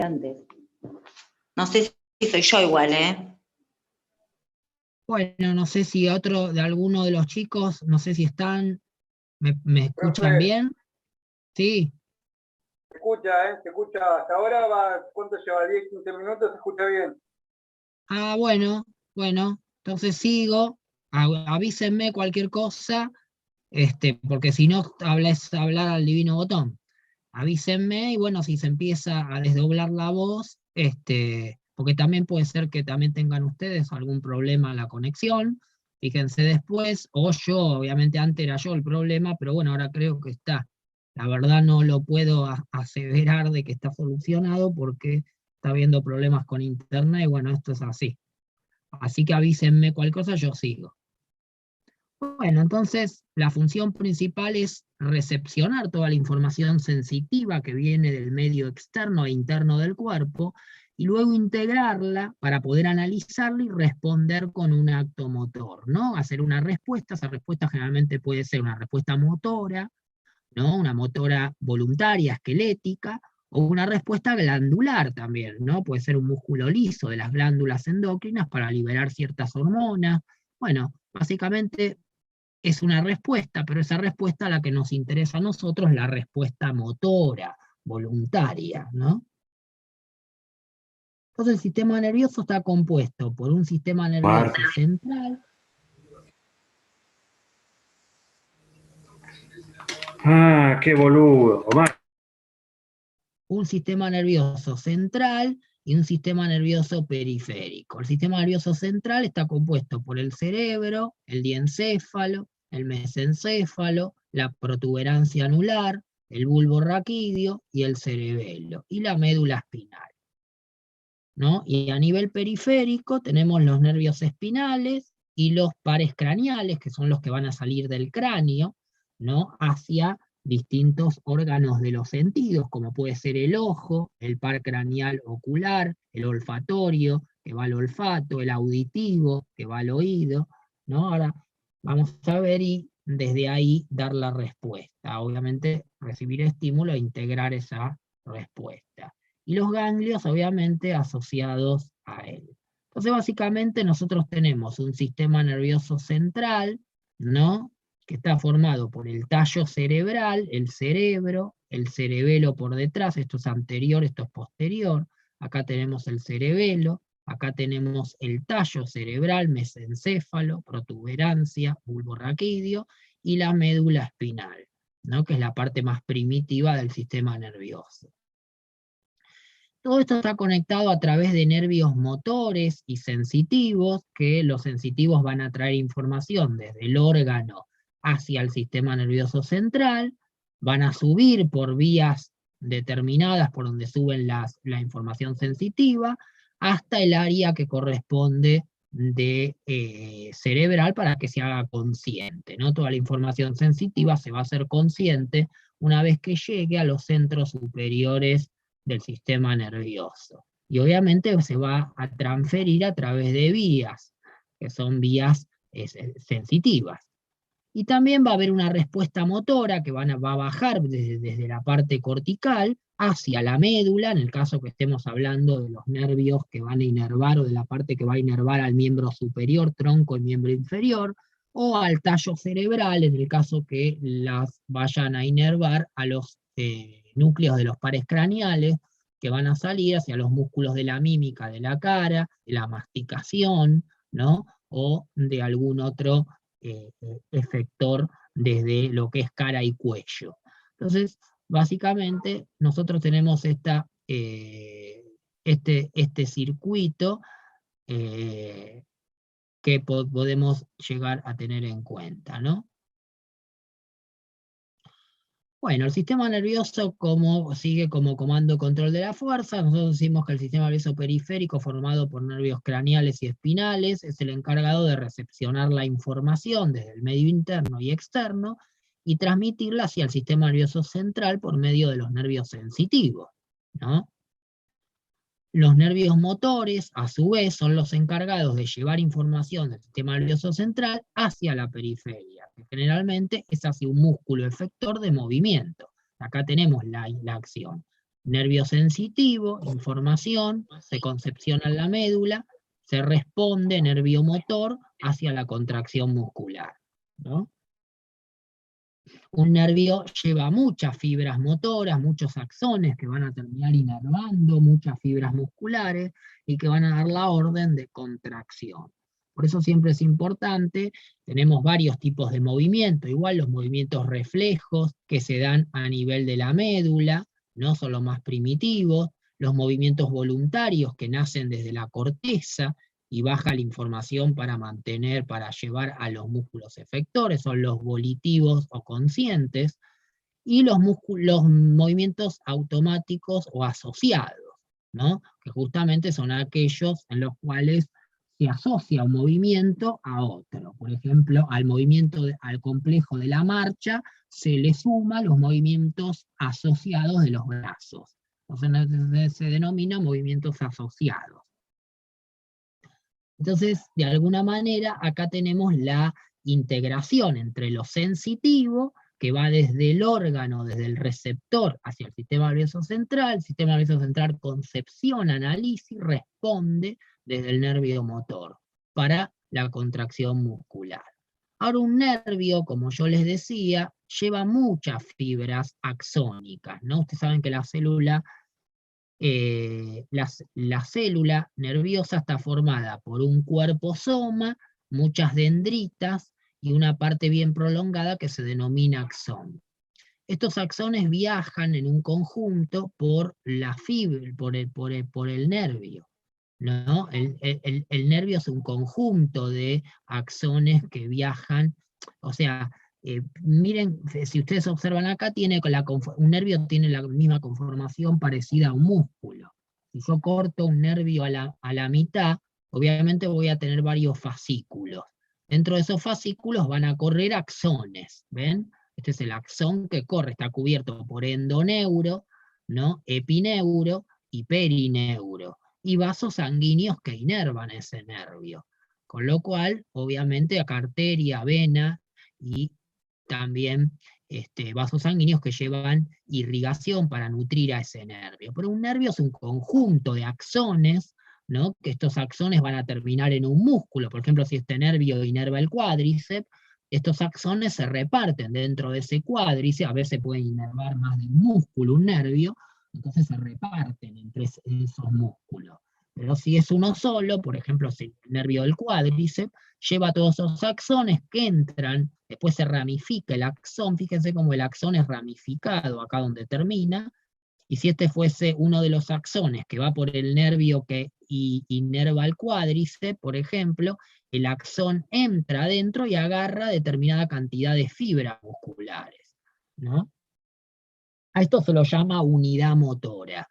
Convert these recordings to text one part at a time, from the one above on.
antes. No sé si soy yo igual, ¿eh? Bueno, no sé si de alguno de los chicos, no sé si están, ¿me escuchan Profe, bien? Sí. se escucha, hasta ahora ¿cuánto lleva? ¿10, 15 minutos? Se escucha bien. Ah, bueno, entonces sigo, avísenme cualquier cosa, porque si no es hablar al divino botón. Avísenme y bueno, si se empieza a desdoblar la voz, porque también puede ser que también tengan ustedes algún problema en la conexión, fíjense después, o yo, obviamente antes era yo el problema, pero bueno, ahora creo que está. La verdad no lo puedo aseverar de que está solucionado porque está habiendo problemas con internet y bueno, esto es así. Así que avísenme cualquier cosa, yo sigo. Bueno, entonces la función principal es recepcionar toda la información sensitiva que viene del medio externo e interno del cuerpo y luego integrarla para poder analizarla y responder con un acto motor, ¿no? Hacer una respuesta, esa respuesta generalmente puede ser una respuesta motora, ¿no? Una motora voluntaria, esquelética, o una respuesta glandular también, ¿no? Puede ser un músculo liso de las glándulas endócrinas para liberar ciertas hormonas. Bueno, básicamente es una respuesta, pero esa respuesta a la que nos interesa a nosotros, la respuesta motora, voluntaria, ¿no? Entonces el sistema nervioso está compuesto por un sistema nervioso central. Ah, qué boludo, Omar. Un sistema nervioso central y un sistema nervioso periférico. El sistema nervioso central está compuesto por el cerebro, el diencéfalo, el mesencéfalo, la protuberancia anular, el bulbo raquídeo y el cerebelo, y la médula espinal, ¿no? Y a nivel periférico tenemos los nervios espinales y los pares craneales, que son los que van a salir del cráneo, ¿no? Hacia distintos órganos de los sentidos, como puede ser el ojo, el par craneal ocular, el olfatorio, que va al olfato, el auditivo, que va al oído, ¿no? Ahora vamos a ver y desde ahí dar la respuesta. Obviamente recibir estímulo e integrar esa respuesta. Y los ganglios obviamente asociados a él. Entonces básicamente nosotros tenemos un sistema nervioso central, ¿no? Que está formado por el tallo cerebral, el cerebro, el cerebelo por detrás, esto es anterior, esto es posterior, acá tenemos el cerebelo, acá tenemos el tallo cerebral, mesencéfalo, protuberancia, bulbo raquídeo, y la médula espinal, ¿no? Que es la parte más primitiva del sistema nervioso. Todo esto está conectado a través de nervios motores y sensitivos, que los sensitivos van a traer información desde el órgano hacia el sistema nervioso central, van a subir por vías determinadas por donde suben la información sensitiva, hasta el área que corresponde de cerebral para que se haga consciente, ¿no? Toda la información sensitiva se va a hacer consciente una vez que llegue a los centros superiores del sistema nervioso. Y obviamente se va a transferir a través de vías, que son vías sensitivas. Y también va a haber una respuesta motora que va a bajar desde la parte cortical hacia la médula, en el caso que estemos hablando de los nervios que van a inervar o de la parte que va a inervar al miembro superior, tronco y miembro inferior, o al tallo cerebral, en el caso que las vayan a inervar a los núcleos de los pares craneales, que van a salir hacia los músculos de la mímica de la cara, de la masticación, ¿no? O de algún otro efector desde lo que es cara y cuello. Entonces, básicamente, nosotros tenemos este circuito que podemos llegar a tener en cuenta, ¿no? Bueno, el sistema nervioso sigue como comando control de la fuerza. Nosotros decimos que el sistema nervioso periférico, formado por nervios craneales y espinales, es el encargado de recepcionar la información desde el medio interno y externo y transmitirla hacia el sistema nervioso central por medio de los nervios sensitivos, ¿no? Los nervios motores, a su vez, son los encargados de llevar información del sistema nervioso central hacia la periferia, que generalmente es hacia un músculo efector de movimiento. Acá tenemos la acción. nervio sensitivo, información, se concepciona en la médula, se responde nervio motor hacia la contracción muscular, ¿no? Un nervio lleva muchas fibras motoras, muchos axones que van a terminar inervando muchas fibras musculares y que van a dar la orden de contracción. Por eso siempre es importante, tenemos varios tipos de movimiento, igual los movimientos reflejos que se dan a nivel de la médula, no son los más primitivos, los movimientos voluntarios que nacen desde la corteza, y baja la información para mantener, para llevar a los músculos efectores, son los volitivos o conscientes, y los movimientos automáticos o asociados, ¿no? Que justamente son aquellos en los cuales se asocia un movimiento a otro. Por ejemplo, al movimiento, al complejo de la marcha, se le suma los movimientos asociados de los brazos. Entonces se denomina movimientos asociados. Entonces, de alguna manera, acá tenemos la integración entre lo sensitivo, que va desde el órgano, desde el receptor, hacia el sistema nervioso central. El sistema nervioso central concepciona, analiza y responde desde el nervio motor para la contracción muscular. Ahora, un nervio, como yo les decía, lleva muchas fibras axónicas, ¿no? Ustedes saben que la célula la célula nerviosa está formada por un cuerpo soma, muchas dendritas y una parte bien prolongada que se denomina axón. Estos axones viajan en un conjunto por la fibra, por el nervio, ¿no? El nervio es un conjunto de axones que viajan, o sea, miren, si ustedes observan acá, un nervio tiene la misma conformación parecida a un músculo. Si yo corto un nervio a la mitad, obviamente voy a tener varios fascículos. Dentro de esos fascículos van a correr axones, ¿ven? Este es el axón que corre, está cubierto por endoneuro, ¿no? Epineuro y perineuro, y vasos sanguíneos que inervan ese nervio. Con lo cual, obviamente, acá arteria, vena y también vasos sanguíneos que llevan irrigación para nutrir a ese nervio. Pero un nervio es un conjunto de axones, ¿no? Que estos axones van a terminar en un músculo. Por ejemplo, si este nervio inerva el cuádriceps, estos axones se reparten dentro de ese cuádriceps, a veces pueden inervar más de un músculo, un nervio, entonces se reparten entre esos músculos. Pero si es uno solo, por ejemplo, si el nervio del cuádriceps, lleva todos esos axones que entran, después se ramifica el axón, fíjense cómo el axón es ramificado acá donde termina, y si este fuese uno de los axones que va por el nervio que inerva el cuádriceps, por ejemplo, el axón entra adentro y agarra determinada cantidad de fibras musculares, ¿no? A esto se lo llama unidad motora,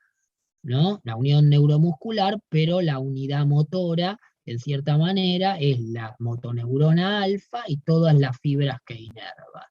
¿no? La unión neuromuscular, pero la unidad motora, en cierta manera, es la motoneurona alfa y todas las fibras que inerva.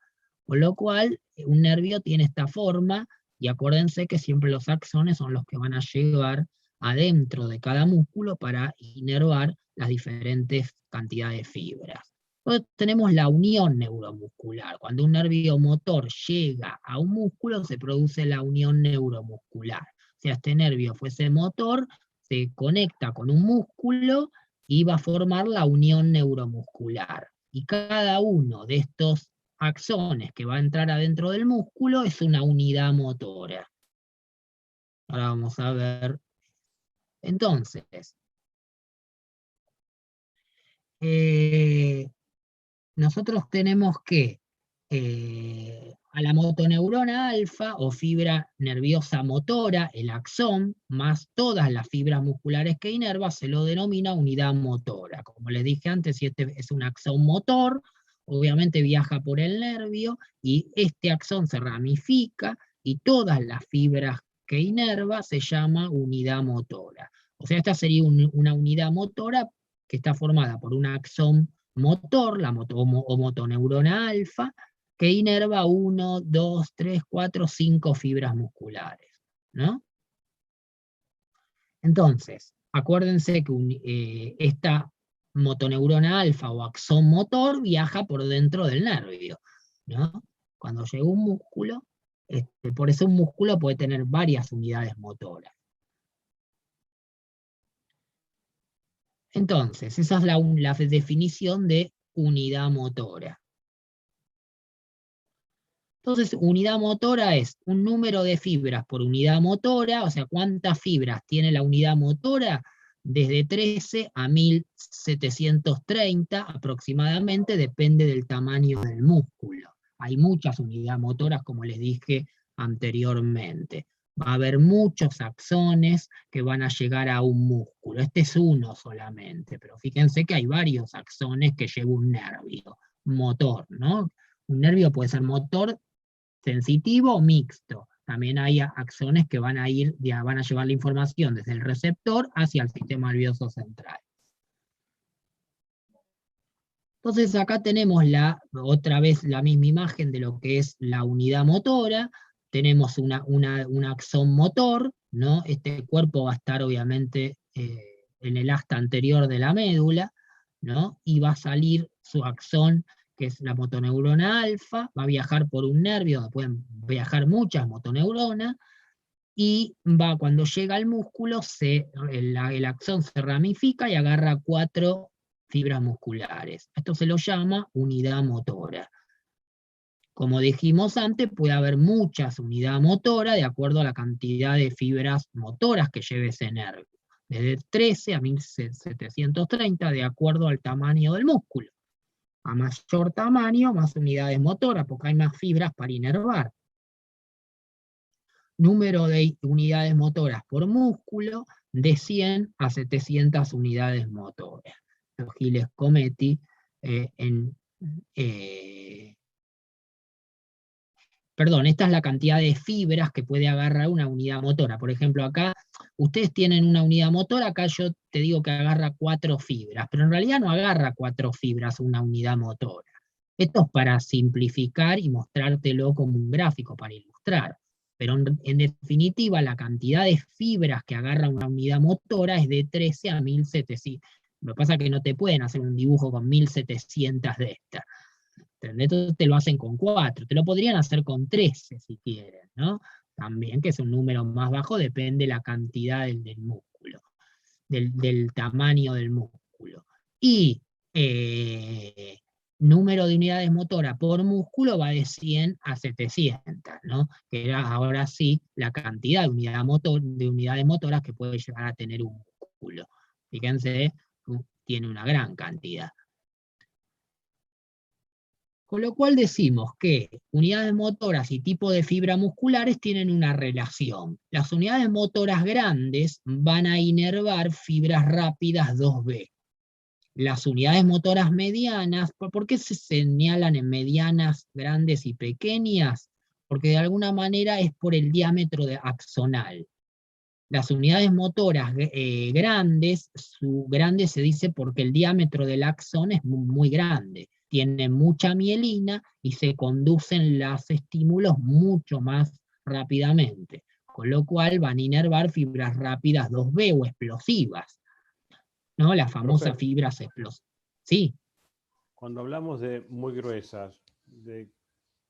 Con lo cual, un nervio tiene esta forma, y acuérdense que siempre los axones son los que van a llevar adentro de cada músculo para inervar las diferentes cantidades de fibras. Entonces tenemos la unión neuromuscular. Cuando un nervio motor llega a un músculo, se produce la unión neuromuscular. Si este nervio fuese motor, se conecta con un músculo y va a formar la unión neuromuscular. Y cada uno de estos axones que va a entrar adentro del músculo es una unidad motora. Ahora vamos a ver. Entonces, nosotros tenemos que a la motoneurona alfa o fibra nerviosa motora, el axón, más todas las fibras musculares que inerva, se lo denomina unidad motora. Como les dije antes, si este es un axón motor, obviamente viaja por el nervio, y este axón se ramifica, y todas las fibras que inerva se llama unidad motora. O sea, esta sería una unidad motora que está formada por un axón motor, o motoneurona alfa, que inerva 1, 2, 3, 4, 5 fibras musculares, ¿no? Entonces, acuérdense que esta motoneurona alfa o axón motor viaja por dentro del nervio, ¿no? Cuando llega un músculo, Por eso un músculo puede tener varias unidades motoras. Entonces, esa es la definición de unidad motora. Entonces, unidad motora es un número de fibras por unidad motora, o sea, ¿cuántas fibras tiene la unidad motora? Desde 13 a 1730 aproximadamente, depende del tamaño del músculo. Hay muchas unidades motoras, como les dije anteriormente. Va a haber muchos axones que van a llegar a un músculo. Este es uno solamente, pero fíjense que hay varios axones que lleva un nervio motor, ¿no? Un nervio puede ser motor sensitivo o mixto. También hay axones que van a llevar la información desde el receptor hacia el sistema nervioso central. Entonces acá tenemos otra vez la misma imagen de lo que es la unidad motora. Tenemos un axón motor, ¿no? Este cuerpo va a estar obviamente en el asta anterior de la médula, ¿no? Y va a salir su axón, que es la motoneurona alfa, va a viajar por un nervio, donde pueden viajar muchas motoneuronas, y cuando llega al músculo, el axón se ramifica y agarra 4 fibras musculares. Esto se lo llama unidad motora. Como dijimos antes, puede haber muchas unidades motoras de acuerdo a la cantidad de fibras motoras que lleve ese nervio. Desde 13 a 1730, de acuerdo al tamaño del músculo. A mayor tamaño, más unidades motoras, porque hay más fibras para inervar. Número de unidades motoras por músculo, de 100 a 700 unidades motoras. Los Giles-Cometti perdón, esta es la cantidad de fibras que puede agarrar una unidad motora. Por ejemplo, acá ustedes tienen una unidad motora, acá yo te digo que agarra 4 fibras, pero en realidad no agarra 4 fibras una unidad motora. Esto es para simplificar y mostrártelo como un gráfico, para ilustrar. Pero en definitiva, la cantidad de fibras que agarra una unidad motora es de 13 a 1700. Lo que pasa es que no te pueden hacer un dibujo con 1700 de estas. Entonces te lo hacen con 4, te lo podrían hacer con 13 si quieren, ¿no? También, que es un número más bajo, depende de la cantidad del músculo, del tamaño del músculo. Y número de unidades motoras por músculo va de 100 a 700, ¿no? Que era ahora sí la cantidad de unidades motoras que puede llegar a tener un músculo. Fíjense, tiene una gran cantidad. Con lo cual decimos que unidades motoras y tipo de fibra musculares tienen una relación. Las unidades motoras grandes van a inervar fibras rápidas 2B. Las unidades motoras medianas, ¿por qué se señalan en medianas, grandes y pequeñas? Porque de alguna manera es por el diámetro axonal. Las unidades motoras grandes, su grande se dice porque el diámetro del axón es muy grande. Tienen mucha mielina y se conducen los estímulos mucho más rápidamente, con lo cual van a inervar fibras rápidas 2B o explosivas, ¿no? Las famosas fibras explosivas. Sí. Cuando hablamos de muy gruesas,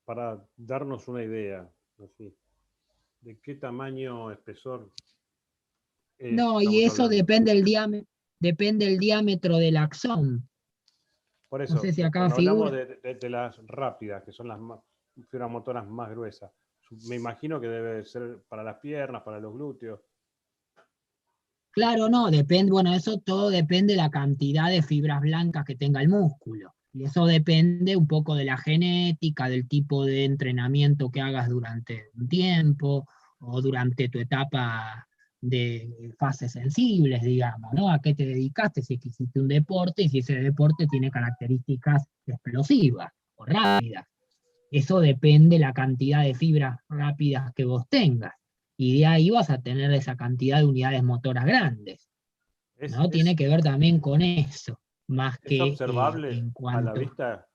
para darnos una idea, ¿sí? ¿De qué tamaño, espesor? No, y eso depende del diámetro del axón. Por eso, no sé si acá cuando figura. hablamos de las rápidas, que son las fibras motoras más gruesas, me imagino que debe ser para las piernas, para los glúteos. Claro, no, depende, bueno, eso todo depende de la cantidad de fibras blancas que tenga el músculo. Y eso depende un poco de la genética, del tipo de entrenamiento que hagas durante un tiempo, o durante tu etapa de fases sensibles, digamos, ¿no? ¿A qué te dedicaste? Si hiciste un deporte, y si ese deporte tiene características explosivas o rápidas. Eso depende de la cantidad de fibras rápidas que vos tengas. Y de ahí vas a tener esa cantidad de unidades motoras grandes, ¿no? Tiene que ver también con eso, más que ¿Es observable en cuanto a la vista?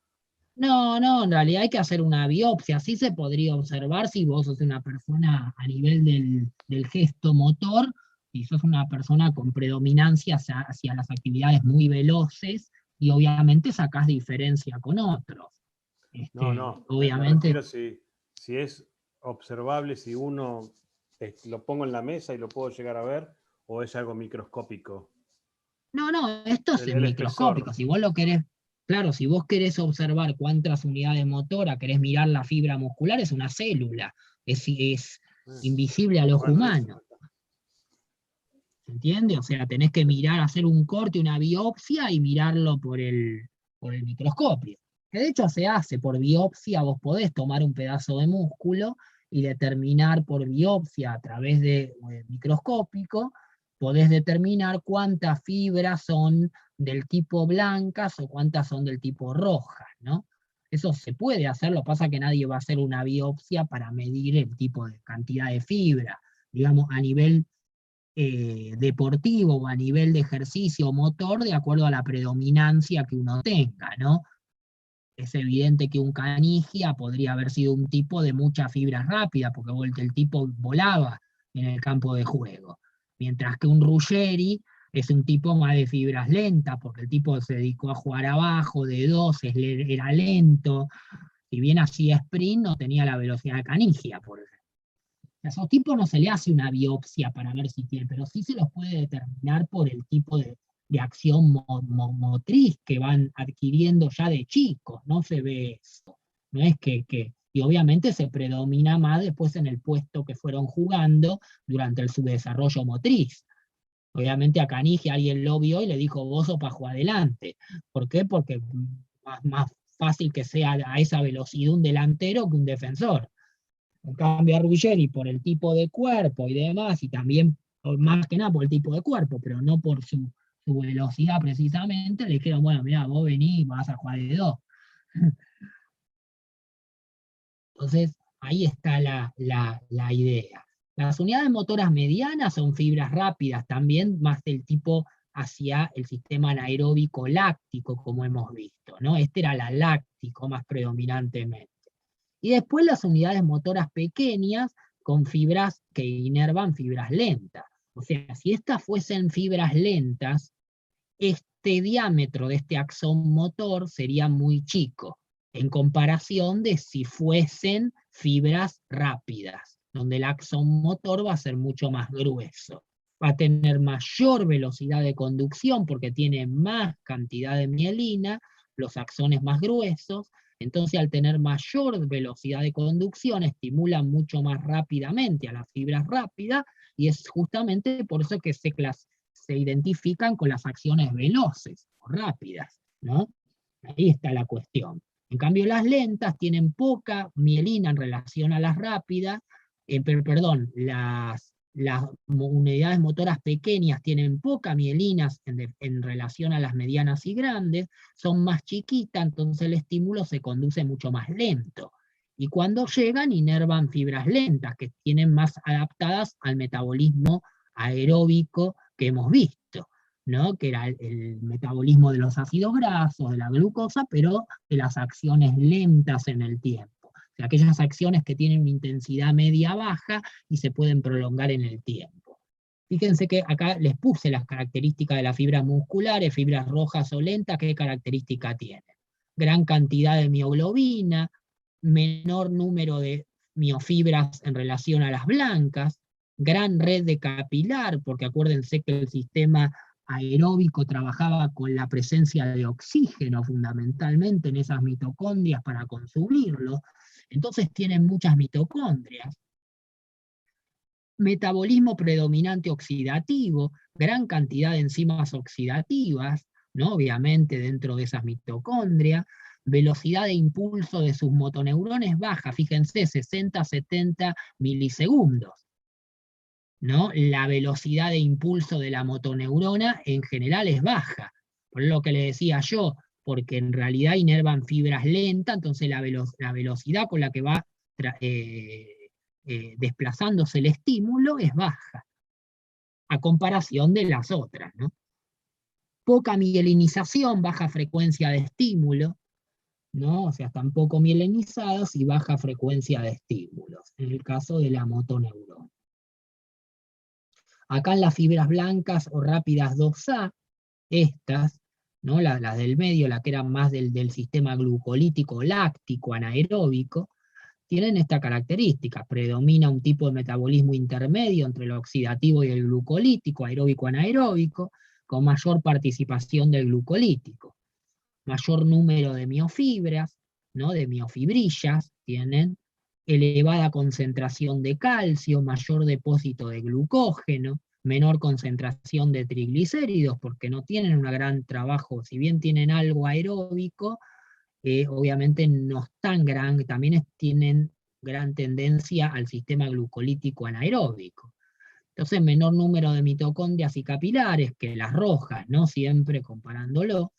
No, en realidad hay que hacer una biopsia, así se podría observar si vos sos una persona a nivel del gesto motor, si sos una persona con predominancia hacia las actividades muy veloces, y obviamente sacás diferencia con otros. No, Obviamente. me refiero si es observable si uno lo pongo en la mesa y lo puedo llegar a ver, o es algo microscópico? No, esto es El microscópico. espesor. Si vos lo querés, claro, si vos querés observar cuántas unidades motoras, querés mirar la fibra muscular, es una célula, es invisible al ojo Bueno, humano. ¿Se entiende? O sea, tenés que mirar, hacer un corte, una biopsia y mirarlo por el microscopio. Que de hecho se hace por biopsia, vos podés tomar un pedazo de músculo y determinar por biopsia a través de microscópico, podés determinar cuántas fibras son del tipo blancas o cuántas son del tipo rojas, ¿no? Eso se puede hacer, lo que pasa es que nadie va a hacer una biopsia para medir el tipo de cantidad de fibra, digamos, a nivel deportivo o a nivel de ejercicio motor, de acuerdo a la predominancia que uno tenga, ¿no? Es evidente que un Canigia podría haber sido un tipo de muchas fibras rápidas, porque el tipo volaba en el campo de juego. Mientras que un Ruggeri es un tipo más de fibras lentas, porque el tipo se dedicó a jugar abajo, de dos, era lento. Si bien hacía sprint, no tenía la velocidad de Canigia, por ejemplo. A esos tipos no se le hace una biopsia para ver si tiene, pero sí se los puede determinar por el tipo de acción motriz que van adquiriendo ya de chicos, no se ve eso. No es y obviamente se predomina más después en el puesto que fueron jugando durante su desarrollo motriz. Obviamente a Canigia alguien lo vio y le dijo, vos sos para jugar adelante. ¿Por qué? Porque más fácil que sea a esa velocidad un delantero que un defensor. En cambio a Ruggeri, por el tipo de cuerpo y demás, y también más que nada por el tipo de cuerpo, pero no por su velocidad precisamente, le dijeron, bueno, mira, vos venís, vas a jugar de dos. Entonces, ahí está la idea. Las unidades motoras medianas son fibras rápidas también, más del tipo hacia el sistema anaeróbico láctico, como hemos visto, ¿no? Este era la láctico más predominantemente. Y después las unidades motoras pequeñas con fibras que inervan fibras lentas. O sea, si estas fuesen fibras lentas, este diámetro de este axón motor sería muy chico, en comparación de si fuesen fibras rápidas, donde el axón motor va a ser mucho más grueso. Va a tener mayor velocidad de conducción porque tiene más cantidad de mielina, los axones más gruesos. Entonces, al tener mayor velocidad de conducción, estimula mucho más rápidamente a las fibras rápidas, y es justamente por eso que se identifican con las acciones veloces o rápidas, ¿no? Ahí está la cuestión. En cambio, las lentas tienen poca mielina en relación a las rápidas, las unidades motoras pequeñas tienen poca mielina en relación a las medianas y grandes, son más chiquitas, entonces el estímulo se conduce mucho más lento. Y cuando llegan, inervan fibras lentas, que tienen más adaptadas al metabolismo aeróbico que hemos visto, ¿no? Que era el metabolismo de los ácidos grasos, de la glucosa, pero de las acciones lentas en el tiempo. O sea, aquellas acciones que tienen una intensidad media-baja y se pueden prolongar en el tiempo. Fíjense que acá les puse las características de las fibras musculares, fibras rojas o lentas, ¿qué característica tienen? Gran cantidad de mioglobina, menor número de miofibras en relación a las blancas, gran red de capilar, porque acuérdense que el sistema aeróbico trabajaba con la presencia de oxígeno fundamentalmente en esas mitocondrias para consumirlo, entonces tienen muchas mitocondrias. Metabolismo predominante oxidativo, gran cantidad de enzimas oxidativas, ¿no? Obviamente dentro de esas mitocondrias, velocidad de impulso de sus motoneurones baja, fíjense, 60-70 milisegundos, ¿no? La velocidad de impulso de la motoneurona en general es baja, por lo que le decía yo, porque en realidad inervan fibras lentas, entonces la velocidad con la que va desplazándose el estímulo es baja, a comparación de las otras, ¿no? Poca mielinización, baja frecuencia de estímulo, ¿no? O sea, están poco mielinizadas y baja frecuencia de estímulos, en el caso de la motoneurona. Acá en las fibras blancas o rápidas 2A, estas, ¿no? Las del medio, la que eran más del sistema glucolítico láctico anaeróbico, tienen esta característica: predomina un tipo de metabolismo intermedio entre el oxidativo y el glucolítico, aeróbico anaeróbico, con mayor participación del glucolítico, mayor número de miofibras, ¿no? De miofibrillas, tienen elevada concentración de calcio, mayor depósito de glucógeno, menor concentración de triglicéridos, porque no tienen un gran trabajo, si bien tienen algo aeróbico, obviamente no es tan grande, también tienen gran tendencia al sistema glucolítico anaeróbico. Entonces, menor número de mitocondrias y capilares que las rojas, no siempre comparándolo,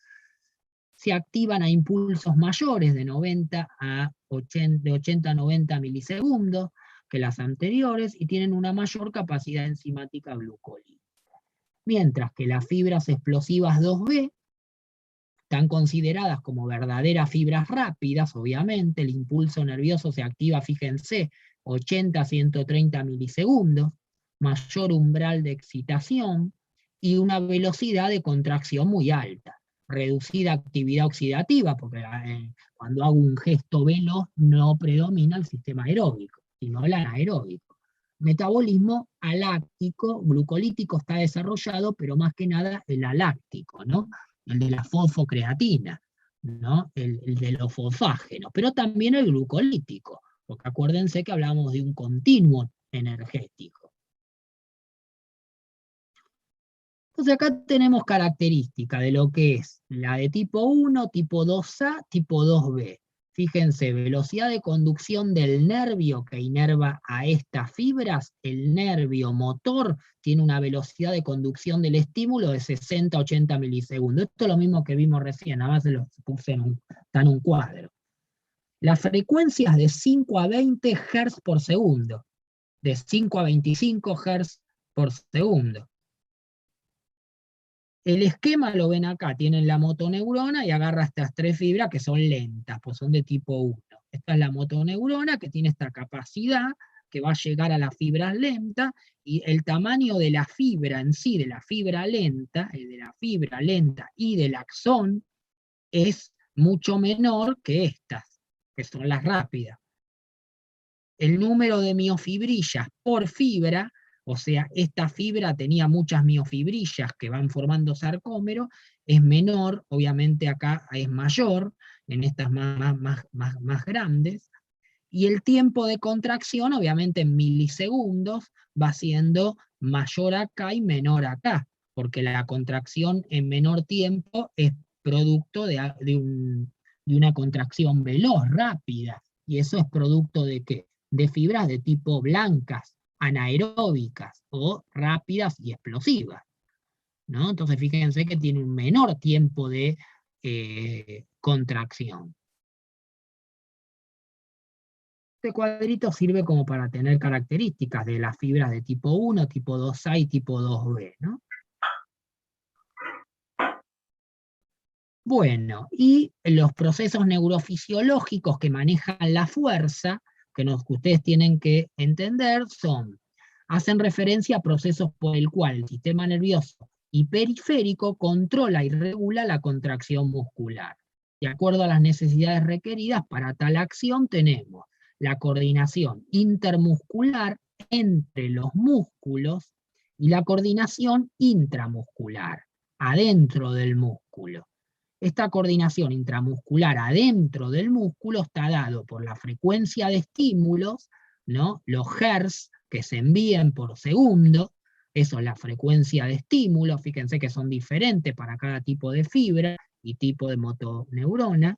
se activan a impulsos mayores de 80 a 90 milisegundos que las anteriores y tienen una mayor capacidad enzimática glucolítica. Mientras que las fibras explosivas 2B están consideradas como verdaderas fibras rápidas, obviamente, el impulso nervioso se activa, fíjense, 80 a 130 milisegundos, mayor umbral de excitación y una velocidad de contracción muy alta. Reducida actividad oxidativa, porque cuando hago un gesto veloz no predomina el sistema aeróbico, sino el anaeróbico. Metabolismo aláctico, glucolítico está desarrollado, pero más que nada el aláctico, ¿no? El de la fosfocreatina, ¿no? El de los fosfágenos, pero también el glucolítico, porque acuérdense que hablamos de un continuo energético. Entonces acá tenemos características de lo que es la de tipo 1, tipo 2A, tipo 2B. Fíjense, velocidad de conducción del nervio que inerva a estas fibras, el nervio motor tiene una velocidad de conducción del estímulo de 60 a 80 milisegundos. Esto es lo mismo que vimos recién, nada más se los puse está en un cuadro. Las frecuencias de 5 a 20 Hz por segundo, de 5 a 25 Hz por segundo. El esquema lo ven acá, tienen la motoneurona y agarra estas tres fibras que son lentas, pues son de tipo 1. Esta es la motoneurona que tiene esta capacidad que va a llegar a las fibras lentas, y el tamaño de la fibra en sí, de la fibra lenta, y del axón, es mucho menor que estas, que son las rápidas. El número de miofibrillas por fibra, o sea, esta fibra tenía muchas miofibrillas que van formando sarcómero, es menor, obviamente acá es mayor, en estas más grandes, y el tiempo de contracción, obviamente en milisegundos, va siendo mayor acá y menor acá, porque la contracción en menor tiempo es producto de una contracción veloz, rápida, y eso es producto de ¿qué? De fibras de tipo blancas, anaeróbicas o rápidas y explosivas, ¿no? Entonces fíjense que tiene un menor tiempo de contracción. Este cuadrito sirve como para tener características de las fibras de tipo 1, tipo 2A y tipo 2B, ¿no? Bueno, y los procesos neurofisiológicos que manejan la fuerza, que ustedes tienen que entender, hacen referencia a procesos por el cual el sistema nervioso y periférico controla y regula la contracción muscular. De acuerdo a las necesidades requeridas para tal acción tenemos la coordinación intermuscular entre los músculos y la coordinación intramuscular, adentro del músculo. Esta coordinación intramuscular adentro del músculo está dado por la frecuencia de estímulos, ¿no? Los hertz que se envían por segundo, eso es la frecuencia de estímulo, fíjense que son diferentes para cada tipo de fibra y tipo de motoneurona.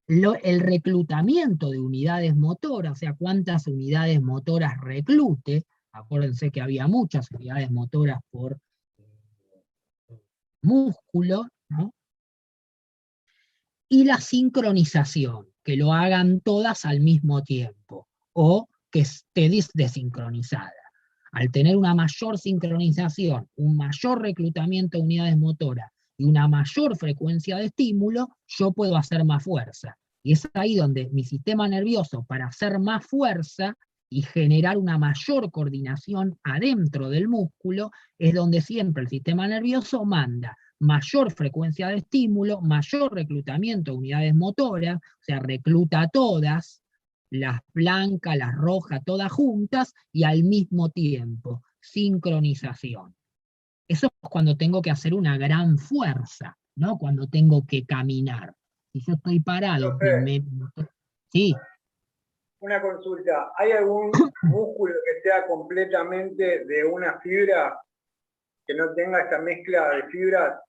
El reclutamiento de unidades motoras, o sea, cuántas unidades motoras reclute, acuérdense que había muchas unidades motoras por músculo, ¿no? Y la sincronización, que lo hagan todas al mismo tiempo, o que esté desincronizada. Al tener una mayor sincronización, un mayor reclutamiento de unidades motoras y una mayor frecuencia de estímulo, yo puedo hacer más fuerza. Y es ahí donde mi sistema nervioso, para hacer más fuerza y generar una mayor coordinación adentro del músculo, es donde siempre el sistema nervioso manda mayor frecuencia de estímulo, mayor reclutamiento de unidades motoras, o sea, recluta a todas, las blancas, las rojas, todas juntas, y al mismo tiempo, sincronización. Eso es cuando tengo que hacer una gran fuerza, ¿no? Cuando tengo que caminar. Si yo estoy parado, sí. Una consulta, ¿hay algún músculo que sea completamente de una fibra, que no tenga esta mezcla de fibras?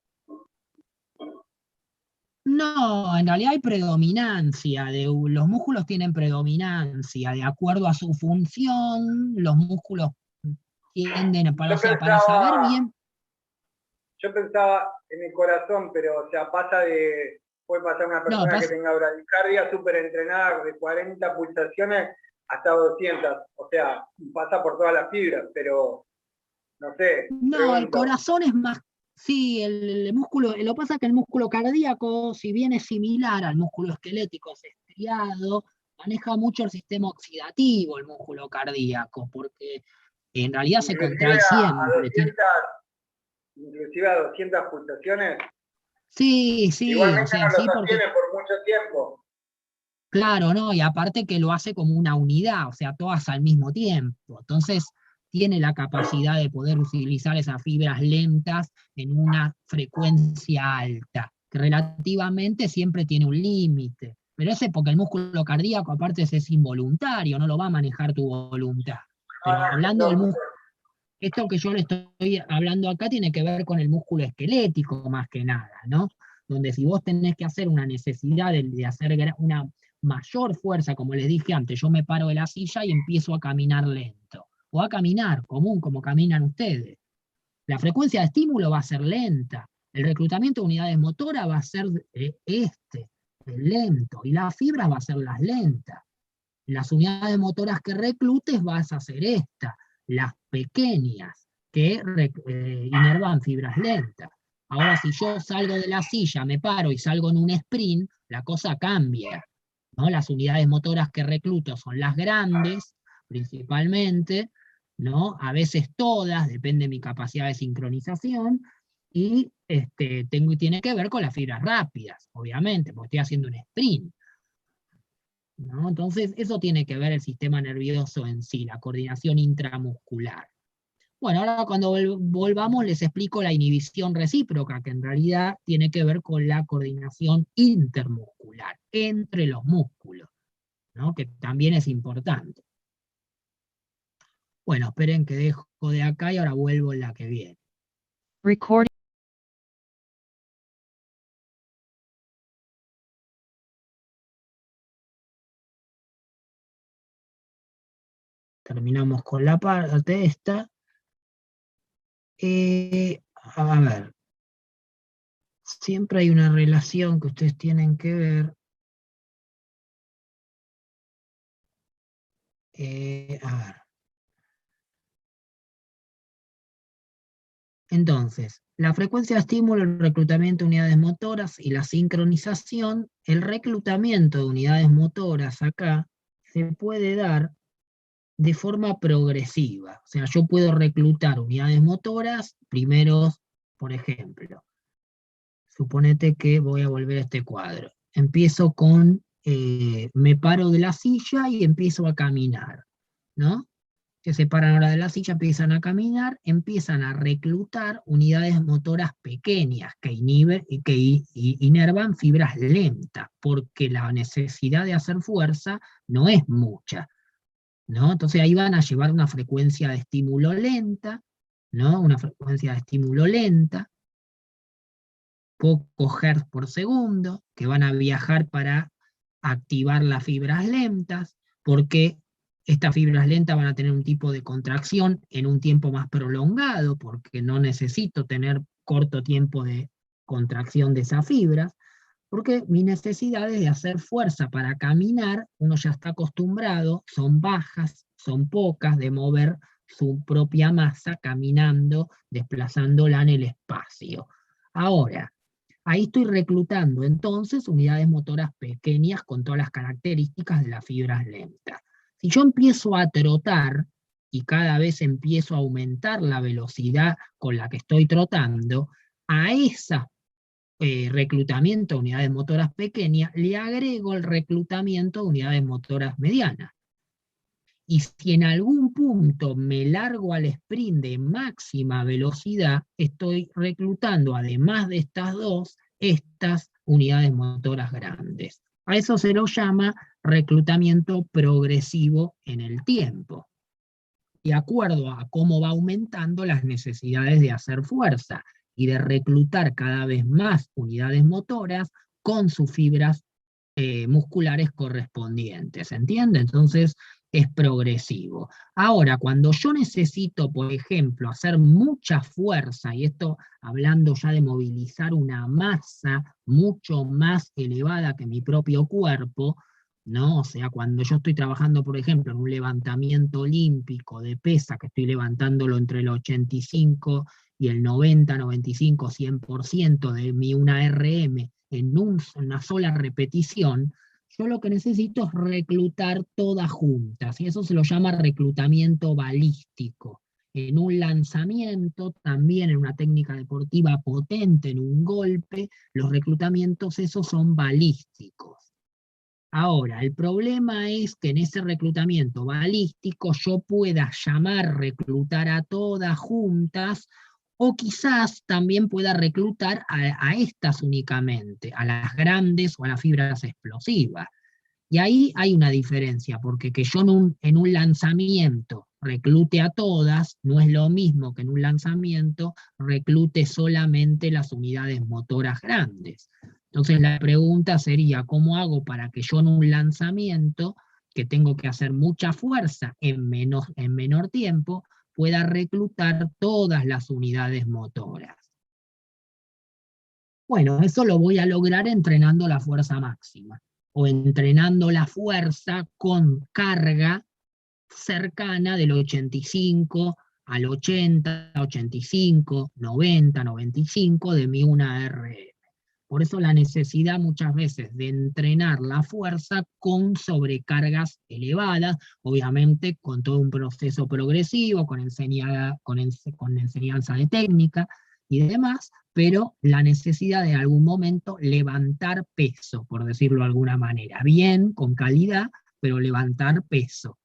No, en realidad hay predominancia, los músculos tienen predominancia, de acuerdo a su función, los músculos tienden, para saber bien. Yo pensaba en el corazón, pero o sea, puede pasar una persona que tenga bradicardia súper entrenada de 40 pulsaciones hasta 200, o sea, pasa por todas las fibras, pero no sé. No, pregunto. el corazón es más, sí, el músculo, lo que pasa es que el músculo cardíaco, si bien es similar al músculo esquelético, es estriado, maneja mucho el sistema oxidativo, el músculo cardíaco, porque en realidad se contrae siempre. Inclusive a 200 pulsaciones. Sí, sí, igualmente o sea, no lo sí, porque sostiene por mucho tiempo. claro, ¿no? Y aparte que lo hace como una unidad, o sea, todas al mismo tiempo. Entonces, tiene la capacidad de poder utilizar esas fibras lentas en una frecuencia alta, que relativamente siempre tiene un límite. Pero ese porque el músculo cardíaco, aparte, es involuntario, no lo va a manejar tu voluntad. Pero hablando del músculo, esto que yo le estoy hablando acá tiene que ver con el músculo esquelético más que nada, ¿no? Donde si vos tenés que hacer una necesidad de hacer una mayor fuerza, como les dije antes, yo me paro de la silla y empiezo a caminar lento, o a caminar común, como caminan ustedes. La frecuencia de estímulo va a ser lenta, el reclutamiento de unidades motoras va a ser lento, y las fibras va a ser las lentas. Las unidades motoras que reclutes vas a hacer las pequeñas, que inervan fibras lentas. Ahora, si yo salgo de la silla, me paro y salgo en un sprint, la cosa cambia, ¿no? Las unidades motoras que recluto son las grandes, principalmente, ¿no? A veces todas, depende de mi capacidad de sincronización, y tiene que ver con las fibras rápidas, obviamente, porque estoy haciendo un sprint, ¿no? Entonces, eso tiene que ver el sistema nervioso en sí, la coordinación intramuscular. Bueno, ahora cuando volvamos les explico la inhibición recíproca, que en realidad tiene que ver con la coordinación intermuscular, entre los músculos, ¿no? Que también es importante. Bueno, esperen que dejo de acá y ahora vuelvo en la que viene. Recording. Terminamos con la parte esta. A ver, siempre hay una relación que ustedes tienen que ver. A ver. Entonces, la frecuencia de estímulo, el reclutamiento de unidades motoras y la sincronización, el reclutamiento de unidades motoras acá se puede dar de forma progresiva. O sea, yo puedo reclutar unidades motoras, primero, por ejemplo, suponete que voy a volver a este cuadro. Empiezo con, me paro de la silla y empiezo a caminar, ¿no? Que se paran ahora de la silla, empiezan a caminar, empiezan a reclutar unidades motoras pequeñas que inervan fibras lentas, porque la necesidad de hacer fuerza no es mucha, ¿no? Entonces ahí van a llevar una frecuencia de estímulo lenta, ¿no? Una frecuencia de estímulo lenta, pocos hertz por segundo, que van a viajar para activar las fibras lentas, porque estas fibras lentas van a tener un tipo de contracción en un tiempo más prolongado, porque no necesito tener corto tiempo de contracción de esas fibras, porque mis necesidades de hacer fuerza para caminar, uno ya está acostumbrado, son bajas, son pocas, de mover su propia masa caminando, desplazándola en el espacio. Ahora, ahí estoy reclutando entonces unidades motoras pequeñas con todas las características de las fibras lentas. Si yo empiezo a trotar y cada vez empiezo a aumentar la velocidad con la que estoy trotando, a esa reclutamiento de unidades motoras pequeñas, le agrego el reclutamiento de unidades motoras medianas. Y si en algún punto me largo al sprint de máxima velocidad, estoy reclutando, además de estas dos, estas unidades motoras grandes. A eso se lo llama reclutamiento progresivo en el tiempo, de acuerdo a cómo va aumentando las necesidades de hacer fuerza y de reclutar cada vez más unidades motoras con sus fibras musculares correspondientes, ¿entiende? Entonces es progresivo. Ahora, cuando yo necesito, por ejemplo, hacer mucha fuerza, y esto hablando ya de movilizar una masa mucho más elevada que mi propio cuerpo, ¿no? O sea, cuando yo estoy trabajando, por ejemplo, en un levantamiento olímpico de pesa, que estoy levantándolo entre el 85 y el 90, 95, 100% de mi una RM en una sola repetición, yo lo que necesito es reclutar todas juntas, y eso se lo llama reclutamiento balístico. En un lanzamiento, también en una técnica deportiva potente, en un golpe, los reclutamientos esos son balísticos. Ahora, el problema es que en ese reclutamiento balístico yo pueda llamar reclutar a todas juntas, o quizás también pueda reclutar a estas únicamente, a las grandes o a las fibras explosivas. Y ahí hay una diferencia, porque que yo en un lanzamiento reclute a todas, no es lo mismo que en un lanzamiento reclute solamente las unidades motoras grandes. Entonces la pregunta sería, ¿cómo hago para que yo en un lanzamiento, que tengo que hacer mucha fuerza en menor tiempo, pueda reclutar todas las unidades motoras? Bueno, eso lo voy a lograr entrenando la fuerza máxima, o entrenando la fuerza con carga cercana del 85 al 80, 85, 90, 95 de mi una RM. Por eso la necesidad muchas veces de entrenar la fuerza con sobrecargas elevadas, obviamente con todo un proceso progresivo, con enseñanza de técnica y demás, pero la necesidad de en algún momento levantar peso, por decirlo de alguna manera, bien, con calidad, pero levantar peso.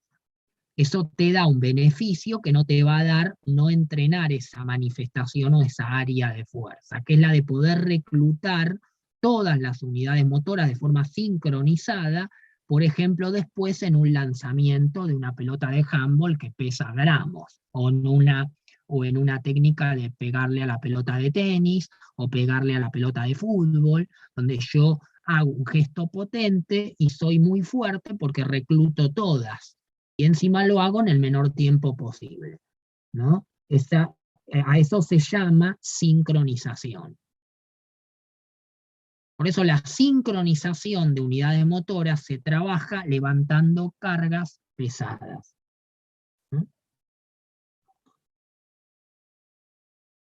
Eso te da un beneficio que no te va a dar no entrenar esa manifestación o esa área de fuerza, que es la de poder reclutar todas las unidades motoras de forma sincronizada, por ejemplo, después en un lanzamiento de una pelota de handball que pesa gramos, o en una técnica de pegarle a la pelota de tenis, o pegarle a la pelota de fútbol, donde yo hago un gesto potente y soy muy fuerte porque recluto todas. Y encima lo hago en el menor tiempo posible, ¿no? A eso se llama sincronización. Por eso la sincronización de unidades motoras se trabaja levantando cargas pesadas.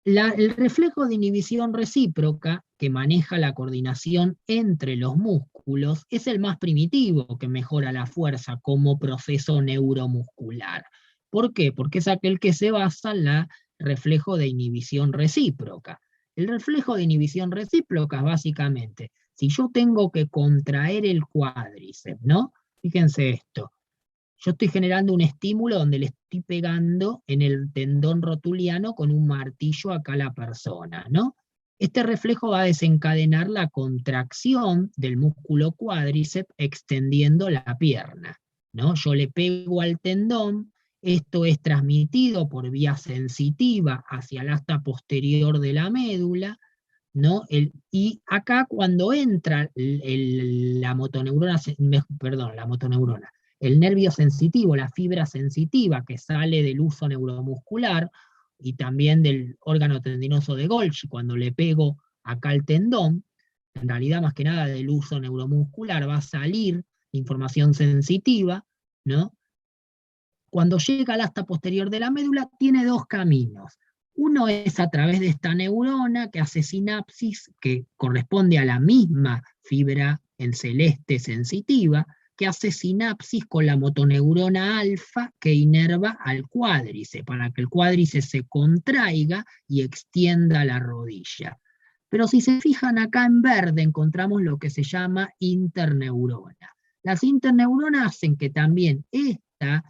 El reflejo de inhibición recíproca, que maneja la coordinación entre los músculos, es el más primitivo que mejora la fuerza como proceso neuromuscular. ¿Por qué? Porque es aquel que se basa en el reflejo de inhibición recíproca. El reflejo de inhibición recíproca es básicamente, si yo tengo que contraer el cuádriceps, ¿no? Fíjense esto. Yo estoy generando un estímulo donde le estoy pegando en el tendón rotuliano con un martillo acá a la persona, ¿no? Este reflejo va a desencadenar la contracción del músculo cuádriceps extendiendo la pierna, ¿no? Yo le pego al tendón, esto es transmitido por vía sensitiva hacia el asta posterior de la médula, ¿no? Y acá cuando entra la motoneurona, el nervio sensitivo, la fibra sensitiva que sale del uso neuromuscular y también del órgano tendinoso de Golgi, cuando le pego acá al tendón, en realidad más que nada del uso neuromuscular va a salir información sensitiva, ¿no? Cuando llega al asta posterior de la médula tiene dos caminos. Uno es a través de esta neurona que hace sinapsis, que corresponde a la misma fibra en celeste sensitiva, que hace sinapsis con la motoneurona alfa que inerva al cuádriceps, para que el cuádriceps se contraiga y extienda la rodilla. Pero si se fijan acá en verde, encontramos lo que se llama interneurona. Las interneuronas hacen que también esta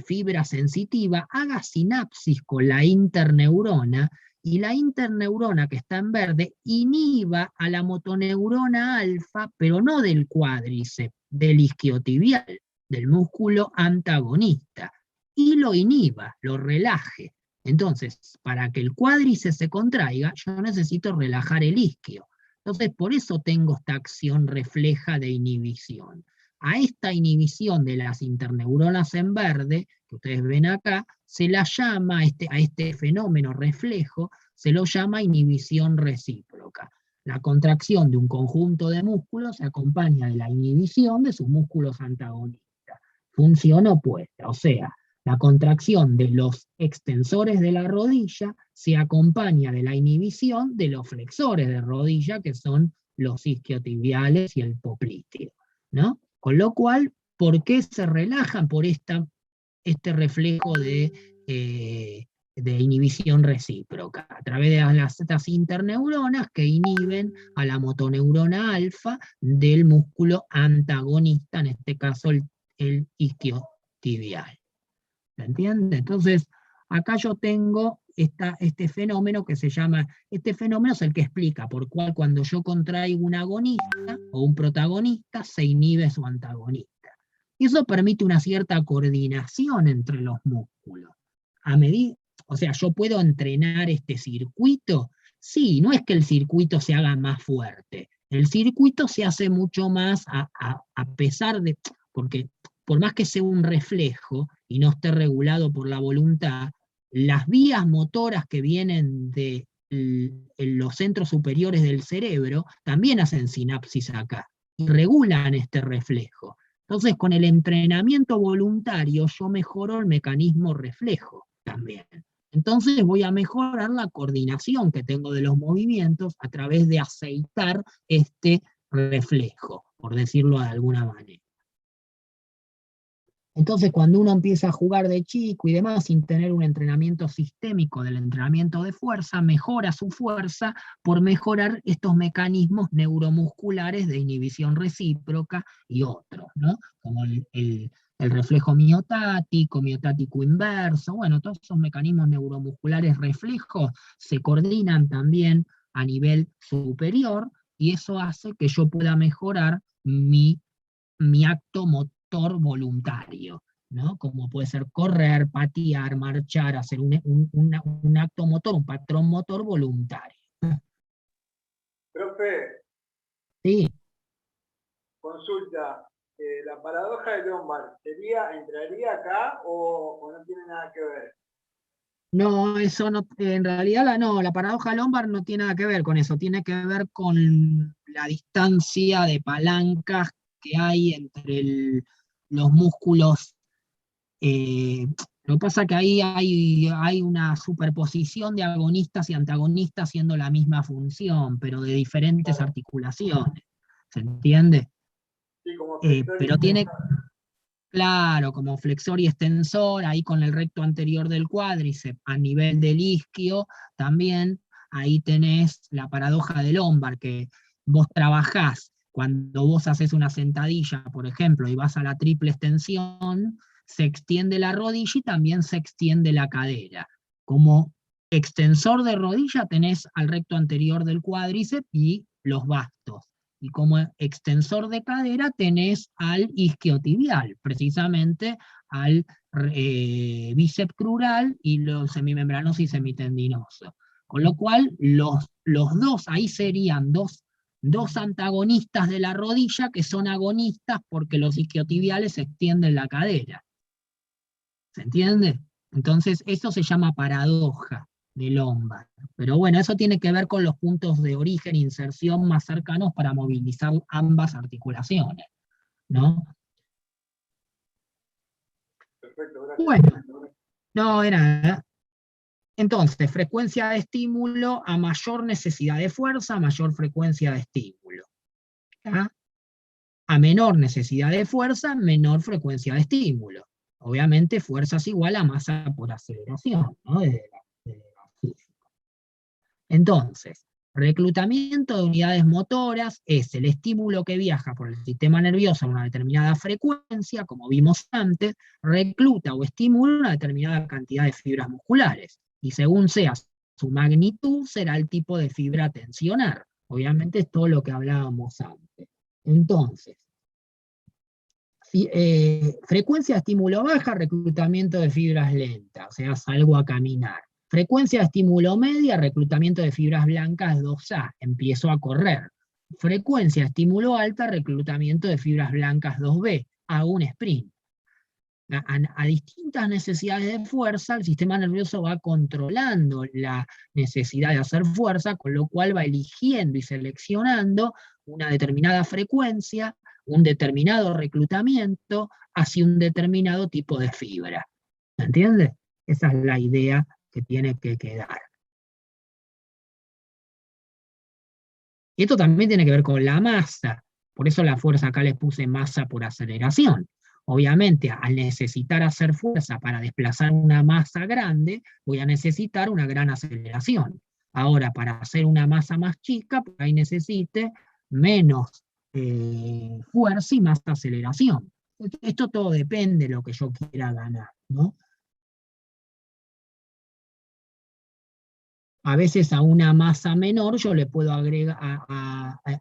fibra sensitiva haga sinapsis con la interneurona, y la interneurona que está en verde inhiba a la motoneurona alfa, pero no del cuádriceps, del isquiotibial, del músculo antagonista, y lo inhiba, lo relaje. Entonces, para que el cuádriceps se contraiga, yo necesito relajar el isquio. Entonces, por eso tengo esta acción refleja de inhibición. A esta inhibición de las interneuronas en verde, que ustedes ven acá, se la llama, a este fenómeno reflejo, se lo llama inhibición recíproca. La contracción de un conjunto de músculos se acompaña de la inhibición de sus músculos antagonistas. Función opuesta, o sea, la contracción de los extensores de la rodilla se acompaña de la inhibición de los flexores de rodilla, que son los isquiotibiales y el popliteo, ¿no? Con lo cual, ¿por qué se relajan? Por este reflejo de inhibición recíproca, a través de estas interneuronas que inhiben a la motoneurona alfa del músculo antagonista, en este caso el isquiotibial. ¿Se entiende? Entonces, acá yo tengo este fenómeno que se llama, este fenómeno es el que explica por cuál cuando yo contraigo un agonista o un protagonista se inhibe su antagonista. Y eso permite una cierta coordinación entre los músculos. O sea, yo puedo entrenar este circuito. Sí, no es que el circuito se haga más fuerte. El circuito se hace mucho más a pesar de, porque por más que sea un reflejo y no esté regulado por la voluntad, las vías motoras que vienen de los centros superiores del cerebro también hacen sinapsis acá y regulan este reflejo. Entonces, con el entrenamiento voluntario yo mejoro el mecanismo reflejo también. Entonces voy a mejorar la coordinación que tengo de los movimientos a través de aceitar este reflejo, por decirlo de alguna manera. Entonces, cuando uno empieza a jugar de chico y demás, sin tener un entrenamiento sistémico del entrenamiento de fuerza, mejora su fuerza por mejorar estos mecanismos neuromusculares de inhibición recíproca y otros, ¿no? Como el reflejo miotático inverso, bueno, todos esos mecanismos neuromusculares reflejos se coordinan también a nivel superior, y eso hace que yo pueda mejorar mi acto motor voluntario, ¿no? Como puede ser correr, patear, marchar, hacer un acto motor, un patrón motor voluntario. Profe. Sí. Consulta, ¿la paradoja de Lombard entraría acá o no tiene nada que ver? No, eso no, en realidad la paradoja Lombard no tiene nada que ver con eso, tiene que ver con la distancia de palancas que hay entre los músculos. Lo que pasa es que ahí hay una superposición de agonistas y antagonistas haciendo la misma función, pero de diferentes articulaciones. ¿Se entiende? Sí, como pero tiene, claro, como flexor y extensor, ahí con el recto anterior del cuádriceps, a nivel del isquio, también ahí tenés la paradoja de Lombard, que vos trabajás, cuando vos haces una sentadilla, por ejemplo, y vas a la triple extensión, se extiende la rodilla y también se extiende la cadera. Como extensor de rodilla tenés al recto anterior del cuádriceps y los bastos. Y como extensor de cadera tenés al isquiotibial, precisamente al bíceps crural y los semimembranoso y semitendinoso. Con lo cual, los dos, ahí serían dos antagonistas de la rodilla que son agonistas porque los isquiotibiales extienden la cadera. ¿Se entiende? Entonces, eso se llama paradoja de Lombard. Pero bueno, eso tiene que ver con los puntos de origen e inserción más cercanos para movilizar ambas articulaciones, ¿no? Perfecto, gracias. Bueno, no era nada. Entonces, frecuencia de estímulo, a mayor necesidad de fuerza, mayor frecuencia de estímulo. ¿Está? A menor necesidad de fuerza, menor frecuencia de estímulo. Obviamente fuerza es igual a masa por aceleración, ¿no? Desde la física. Entonces, reclutamiento de unidades motoras es el estímulo que viaja por el sistema nervioso a una determinada frecuencia, como vimos antes, recluta o estimula una determinada cantidad de fibras musculares, y según sea su magnitud, será el tipo de fibra a tensionar. Obviamente es todo lo que hablábamos antes. Entonces, frecuencia de estímulo baja, reclutamiento de fibras lentas, o sea, salgo a caminar. Frecuencia de estímulo media, reclutamiento de fibras blancas 2A, empiezo a correr. Frecuencia de estímulo alta, reclutamiento de fibras blancas 2B, hago un sprint. A distintas necesidades de fuerza, el sistema nervioso va controlando la necesidad de hacer fuerza, con lo cual va eligiendo y seleccionando una determinada frecuencia, un determinado reclutamiento, hacia un determinado tipo de fibra. ¿Se entiende? Esa es la idea que tiene que quedar. Y esto también tiene que ver con la masa, por eso la fuerza acá les puse masa por aceleración. Obviamente, al necesitar hacer fuerza para desplazar una masa grande, voy a necesitar una gran aceleración. Ahora, para hacer una masa más chica, por ahí necesite menos fuerza y más aceleración. Esto todo depende de lo que yo quiera ganar, ¿no? A veces a una masa menor yo le puedo agregar,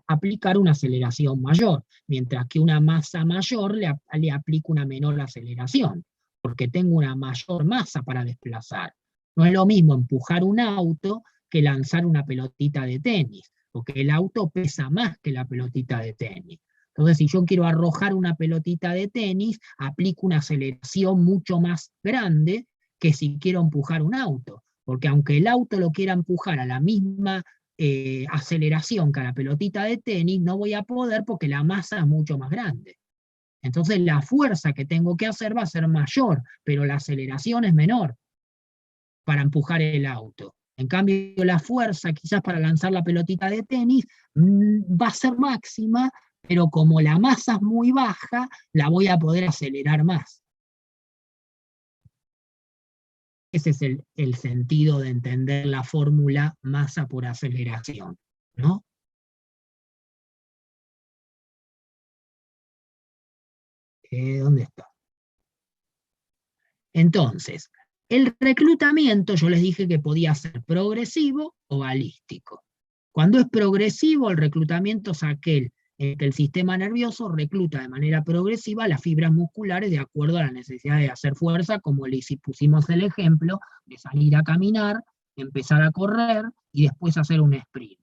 aplicar una aceleración mayor, mientras que una masa mayor le aplico una menor aceleración, porque tengo una mayor masa para desplazar. No es lo mismo empujar un auto que lanzar una pelotita de tenis, porque el auto pesa más que la pelotita de tenis. Entonces, si yo quiero arrojar una pelotita de tenis, aplico una aceleración mucho más grande que si quiero empujar un auto. Porque aunque el auto lo quiera empujar a la misma aceleración que a la pelotita de tenis, no voy a poder porque la masa es mucho más grande. Entonces la fuerza que tengo que hacer va a ser mayor, pero la aceleración es menor para empujar el auto. En cambio, la fuerza quizás para lanzar la pelotita de tenis va a ser máxima, pero como la masa es muy baja, la voy a poder acelerar más. Ese es el sentido de entender la fórmula masa por aceleración, ¿no? ¿Dónde está? Entonces, el reclutamiento yo les dije que podía ser progresivo o balístico. Cuando es progresivo, el reclutamiento es aquel en que el sistema nervioso recluta de manera progresiva las fibras musculares de acuerdo a la necesidad de hacer fuerza, como les pusimos el ejemplo de salir a caminar, empezar a correr y después hacer un sprint.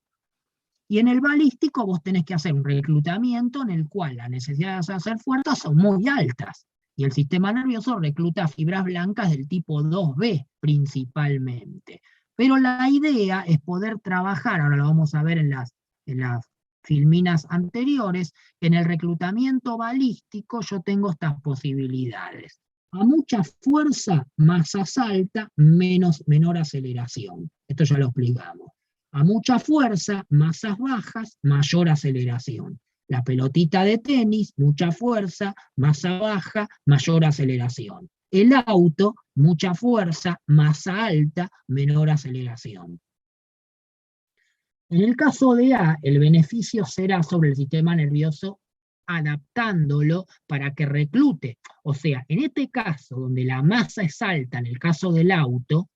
Y en el balístico vos tenés que hacer un reclutamiento en el cual las necesidades de hacer fuerza son muy altas, y el sistema nervioso recluta fibras blancas del tipo 2B principalmente. Pero la idea es poder trabajar, ahora lo vamos a ver en las filminas anteriores, que en el reclutamiento balístico yo tengo estas posibilidades. A mucha fuerza, masas altas, menor aceleración. Esto ya lo explicamos. A mucha fuerza, masas bajas, mayor aceleración. La pelotita de tenis, mucha fuerza, masa baja, mayor aceleración. El auto, mucha fuerza, masa alta, menor aceleración. En el caso de A, el beneficio será sobre el sistema nervioso adaptándolo para que reclute. O sea, en este caso, donde la masa es alta, en el caso del auto,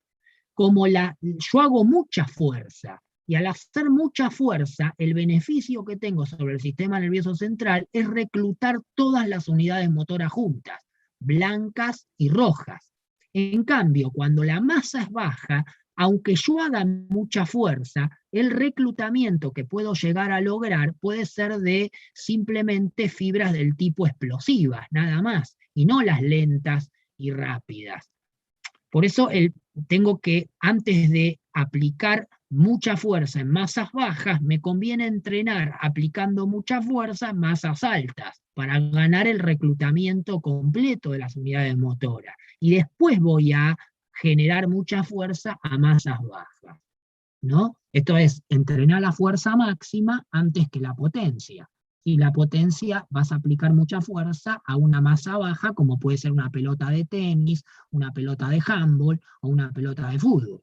como yo hago mucha fuerza, y al hacer mucha fuerza, el beneficio que tengo sobre el sistema nervioso central es reclutar todas las unidades motoras juntas, blancas y rojas. En cambio, cuando la masa es baja, aunque yo haga mucha fuerza, el reclutamiento que puedo llegar a lograr puede ser de simplemente fibras del tipo explosivas, nada más, y no las lentas y rápidas. Por eso tengo que, antes de aplicar mucha fuerza en masas bajas, me conviene entrenar aplicando mucha fuerza en masas altas, para ganar el reclutamiento completo de las unidades motoras. Y después voy a generar mucha fuerza a masas bajas, ¿no? Esto es, entrenar la fuerza máxima antes que la potencia. Y la potencia, vas a aplicar mucha fuerza a una masa baja, como puede ser una pelota de tenis, una pelota de handball o una pelota de fútbol.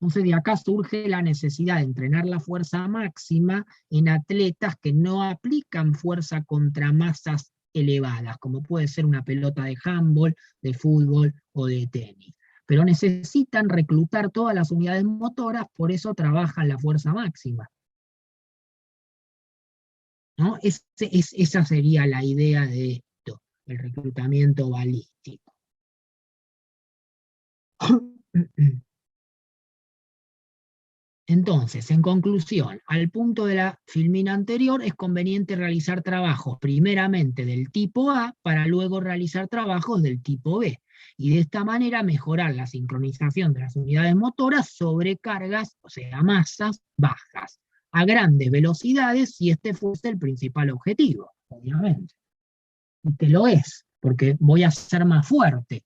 Entonces de acá surge la necesidad de entrenar la fuerza máxima en atletas que no aplican fuerza contra masas elevadas, como puede ser una pelota de handball, de fútbol o de tenis. Pero necesitan reclutar todas las unidades motoras, por eso trabajan la fuerza máxima. ¿No? Esa sería la idea de esto, el reclutamiento balístico. Entonces, en conclusión, al punto de la filmina anterior, es conveniente realizar trabajos primeramente del tipo A para luego realizar trabajos del tipo B, y de esta manera mejorar la sincronización de las unidades motoras sobre cargas, o sea, masas bajas, a grandes velocidades, si este fuese el principal objetivo, obviamente. Y que lo es, porque voy a ser más fuerte.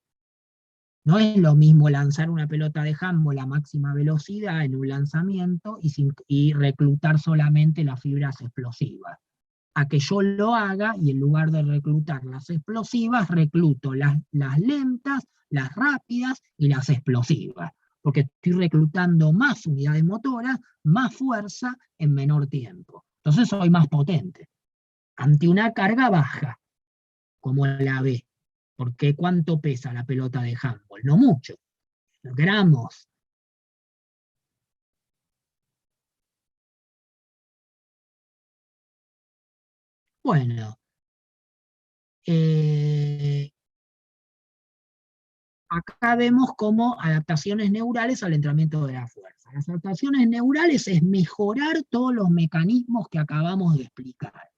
No es lo mismo lanzar una pelota de handball a máxima velocidad en un lanzamiento y reclutar solamente las fibras explosivas. A que yo lo haga y en lugar de reclutar las explosivas, recluto las lentas, las rápidas y las explosivas. Porque estoy reclutando más unidades motoras, más fuerza en menor tiempo. Entonces soy más potente. Ante una carga baja, como la B. Porque ¿cuánto pesa la pelota de handball? No mucho, gramos. Bueno, acá vemos como adaptaciones neurales al entrenamiento de la fuerza. Las adaptaciones neurales es mejorar todos los mecanismos que acabamos de explicar.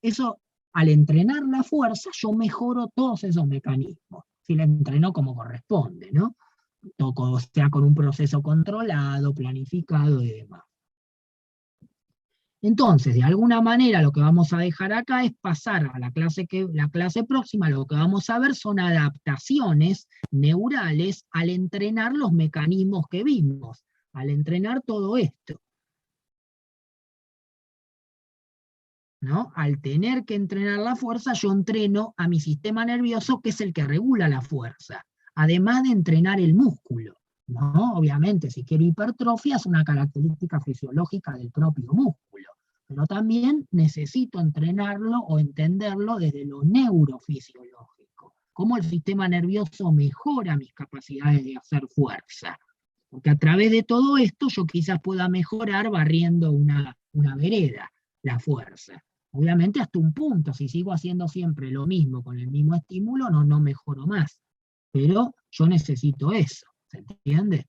Eso, al entrenar la fuerza, yo mejoro todos esos mecanismos, si la entreno como corresponde, ¿no? O sea, con un proceso controlado, planificado y demás. Entonces, de alguna manera, lo que vamos a dejar acá es pasar a la clase próxima, lo que vamos a ver son adaptaciones neurales al entrenar los mecanismos que vimos, al entrenar todo esto. ¿No? Al tener que entrenar la fuerza, yo entreno a mi sistema nervioso, que es el que regula la fuerza, además de entrenar el músculo, ¿no? Obviamente, si quiero hipertrofia, es una característica fisiológica del propio músculo, pero también necesito entrenarlo o entenderlo desde lo neurofisiológico, cómo el sistema nervioso mejora mis capacidades de hacer fuerza, porque a través de todo esto yo quizás pueda mejorar barriendo una vereda, la fuerza. Obviamente hasta un punto, si sigo haciendo siempre lo mismo con el mismo estímulo, no mejoro más. Pero yo necesito eso, ¿se entiende?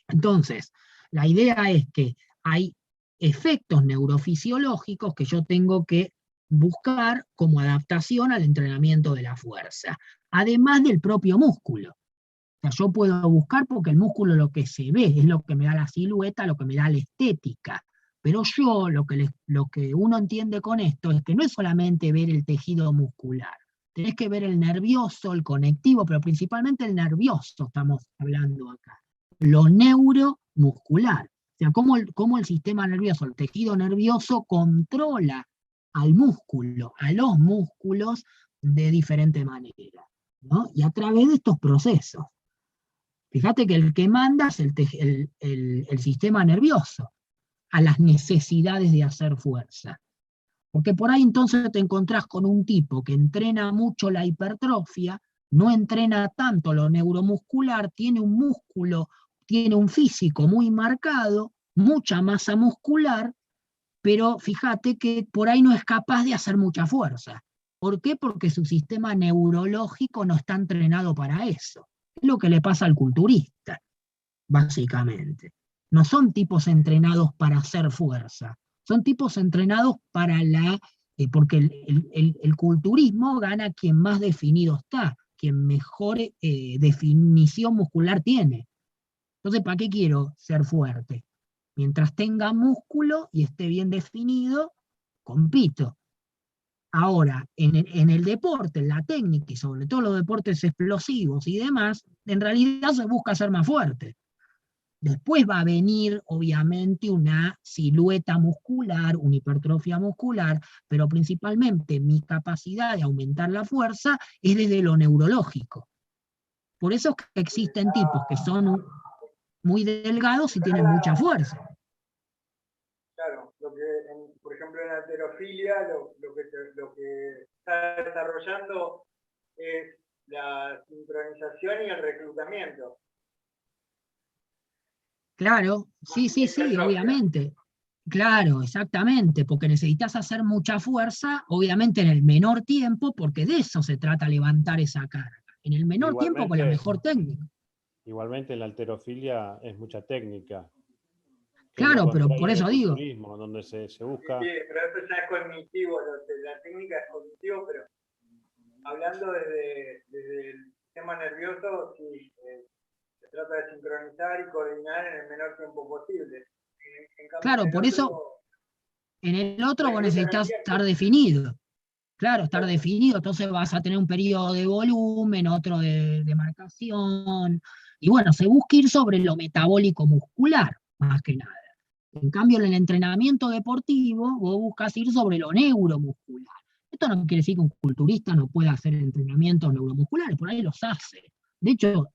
Entonces, la idea es que hay efectos neurofisiológicos que yo tengo que buscar como adaptación al entrenamiento de la fuerza, además del propio músculo. O sea, yo puedo buscar porque el músculo lo que se ve, es lo que me da la silueta, lo que me da la estética. Pero yo, lo que uno entiende con esto es que no es solamente ver el tejido muscular, tenés que ver el nervioso, el conectivo, pero principalmente el nervioso estamos hablando acá. Lo neuromuscular. O sea, cómo el sistema nervioso, el tejido nervioso controla al músculo, a los músculos de diferente manera, ¿no? Y a través de estos procesos. Fíjate que el que manda es el sistema nervioso a las necesidades de hacer fuerza. Porque por ahí entonces te encontrás con un tipo que entrena mucho la hipertrofia, no entrena tanto lo neuromuscular, tiene un músculo, tiene un físico muy marcado, mucha masa muscular, pero fíjate que por ahí no es capaz de hacer mucha fuerza. ¿Por qué? Porque su sistema neurológico no está entrenado para eso. Es lo que le pasa al culturista, básicamente. No son tipos entrenados para hacer fuerza, son tipos entrenados para porque el culturismo gana quien más definido está, quien mejor definición muscular tiene. Entonces, ¿para qué quiero ser fuerte? Mientras tenga músculo y esté bien definido, compito. Ahora, en el deporte, en la técnica, y sobre todo los deportes explosivos y demás, en realidad se busca ser más fuerte. Después va a venir, obviamente, una silueta muscular, una hipertrofia muscular, pero principalmente mi capacidad de aumentar la fuerza es desde lo neurológico. Por eso es que existen tipos que son muy delgados y tienen mucha fuerza. Claro, por ejemplo en halterofilia, lo que está desarrollando es la sincronización y el reclutamiento. Claro, sí, obviamente. Claro, exactamente, porque necesitas hacer mucha fuerza, obviamente en el menor tiempo, porque de eso se trata levantar esa carga. En el menor tiempo con la mejor técnica. Igualmente en la halterofilia es mucha técnica. Claro, pero por eso digo. Donde se busca... Sí, pero eso ya es cognitivo, la técnica es cognitivo, pero hablando desde el sistema nervioso, sí, se trata de sincronizar y coordinar en el menor tiempo posible. Claro, por eso en el otro vos necesitas estar definido. Claro, estar definido, entonces vas a tener un periodo de volumen, otro de marcación, y bueno, se busca ir sobre lo metabólico muscular, más que nada. En cambio, en el entrenamiento deportivo, vos buscas ir sobre lo neuromuscular. Esto no quiere decir que un culturista no pueda hacer entrenamientos neuromusculares, por ahí los hace. De hecho,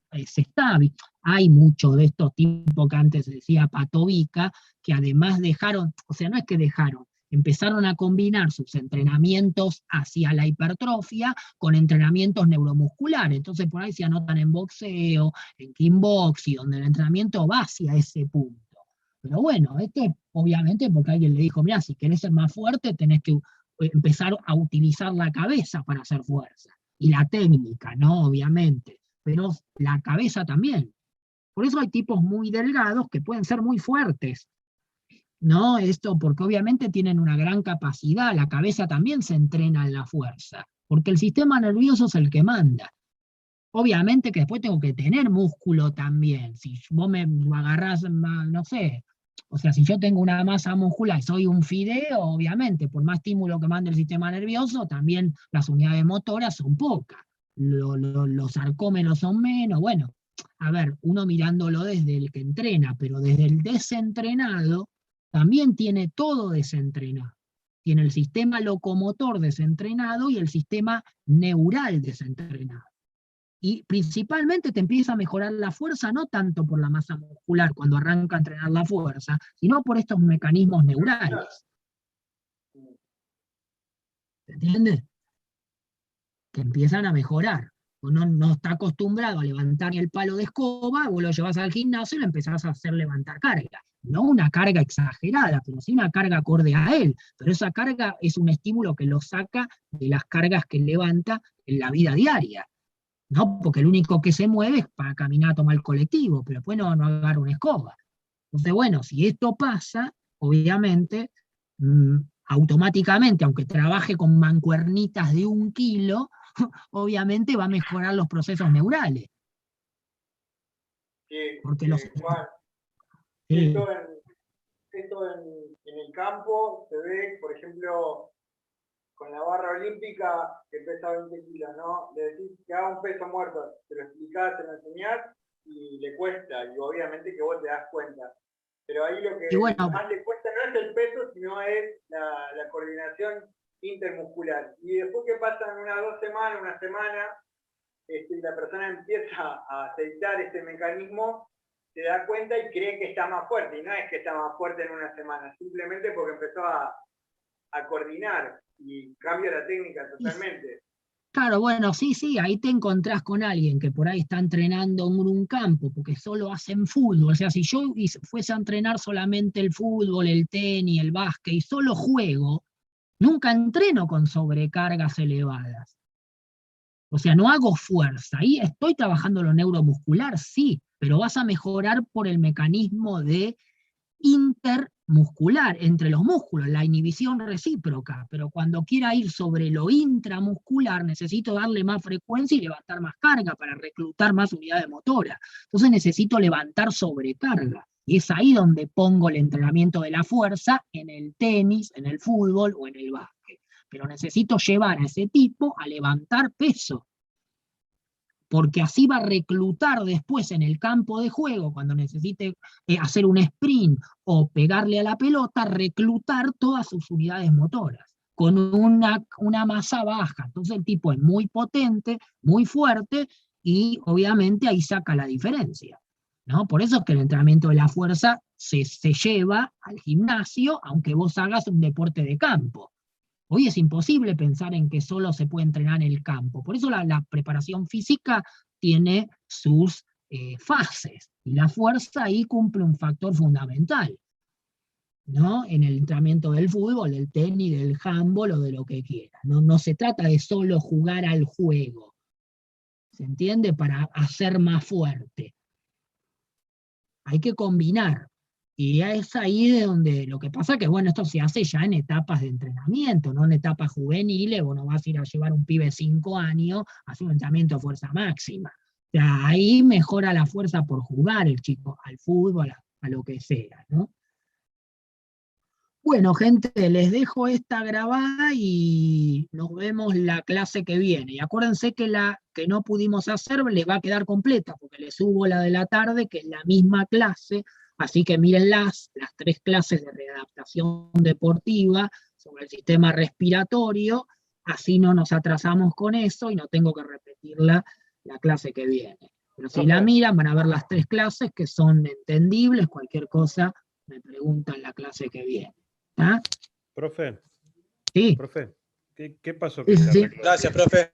hay muchos de estos tipos que antes se decía Patovica, que además dejaron, o sea, no es que dejaron, empezaron a combinar sus entrenamientos hacia la hipertrofia con entrenamientos neuromusculares. Entonces por ahí se anotan en boxeo, en kickboxing, donde el entrenamiento va hacia ese punto. Pero bueno, obviamente porque alguien le dijo, mira, si querés ser más fuerte tenés que empezar a utilizar la cabeza para hacer fuerza. Y la técnica, ¿no? Obviamente. Pero la cabeza también. Por eso hay tipos muy delgados que pueden ser muy fuertes. ¿No? Esto porque obviamente tienen una gran capacidad, la cabeza también se entrena en la fuerza, porque el sistema nervioso es el que manda. Obviamente que después tengo que tener músculo también. Si vos me agarrás, no sé, o sea, si yo tengo una masa muscular y soy un fideo, obviamente, por más estímulo que mande el sistema nervioso, también las unidades motoras son pocas. Los sarcómeros son menos. Bueno, a ver, uno mirándolo desde el que entrena, pero desde el desentrenado, también tiene todo desentrenado. Tiene el sistema locomotor desentrenado y el sistema neural desentrenado. Y principalmente te empieza a mejorar la fuerza, no tanto por la masa muscular cuando arranca a entrenar la fuerza, sino por estos mecanismos neurales. ¿Se entiende? Que empiezan a mejorar. Uno no está acostumbrado a levantar el palo de escoba, vos lo llevas al gimnasio y lo empezás a hacer levantar carga. No una carga exagerada, pero sí una carga acorde a él. Pero esa carga es un estímulo que lo saca de las cargas que levanta en la vida diaria. ¿No? Porque el único que se mueve es para caminar a tomar el colectivo, pero después no agarra una escoba. Entonces, bueno, si esto pasa, obviamente, automáticamente, aunque trabaje con mancuernitas de 1 kilo, obviamente va a mejorar los procesos neurales. Sí, porque Juan, sí. esto en el campo se ve, por ejemplo, con la barra olímpica que pesa 20 kilos, ¿no? Le decís que haga un peso muerto, te lo explicás, te lo enseñás y le cuesta, y obviamente que vos te das cuenta. Pero ahí lo que más le cuesta no es el peso, sino es la coordinación intermuscular. Y después que pasan unas 2 semanas, una semana, la persona empieza a aceitar este mecanismo, se da cuenta y cree que está más fuerte. Y no es que está más fuerte en una semana, simplemente porque empezó a coordinar y cambia la técnica totalmente. Claro, bueno, sí, ahí te encontrás con alguien que por ahí está entrenando en un campo, porque solo hacen fútbol. O sea, si yo fuese a entrenar solamente el fútbol, el tenis, el básquet, y solo juego, nunca entreno con sobrecargas elevadas. O sea, no hago fuerza. Ahí estoy trabajando lo neuromuscular, sí, pero vas a mejorar por el mecanismo de intermuscular, entre los músculos, la inhibición recíproca, pero cuando quiera ir sobre lo intramuscular necesito darle más frecuencia y levantar más carga para reclutar más unidades motoras. Entonces necesito levantar sobrecarga. Y es ahí donde pongo el entrenamiento de la fuerza en el tenis, en el fútbol o en el básquet. Pero necesito llevar a ese tipo a levantar peso. porque así va a reclutar después en el campo de juego, cuando necesite hacer un sprint o pegarle a la pelota, reclutar todas sus unidades motoras, con una masa baja. Entonces el tipo es muy potente, muy fuerte, y obviamente ahí saca la diferencia, ¿no? Por eso es que el entrenamiento de la fuerza se lleva al gimnasio, aunque vos hagas un deporte de campo. Hoy es imposible pensar en que solo se puede entrenar en el campo. Por eso la preparación física tiene sus fases, y la fuerza ahí cumple un factor fundamental, ¿no? En el entrenamiento del fútbol, del tenis, del handball o de lo que quiera. No se trata de solo jugar al juego, ¿se entiende? Para hacer más fuerte. Hay que combinar. Y es ahí de donde lo que pasa que, bueno, esto se hace ya en etapas de entrenamiento, no en etapas juveniles. Vos no vas a ir a llevar a un pibe de 5 años a hacer un entrenamiento de fuerza máxima. O sea, ahí mejora la fuerza por jugar el chico al fútbol, a lo que sea, ¿no? Bueno, gente, les dejo esta grabada y nos vemos la clase que viene. Y acuérdense que la que no pudimos hacer les va a quedar completa, porque les subo la de la tarde, que es la misma clase. Así que miren las 3 clases de readaptación deportiva sobre el sistema respiratorio, así no nos atrasamos con eso y no tengo que repetirla la clase que viene. Pero si la miran, van a ver las 3 clases que son entendibles. Cualquier cosa me preguntan la clase que viene. ¿Ah? Profe. Sí. Profe, ¿qué pasó? Sí. Gracias, profe.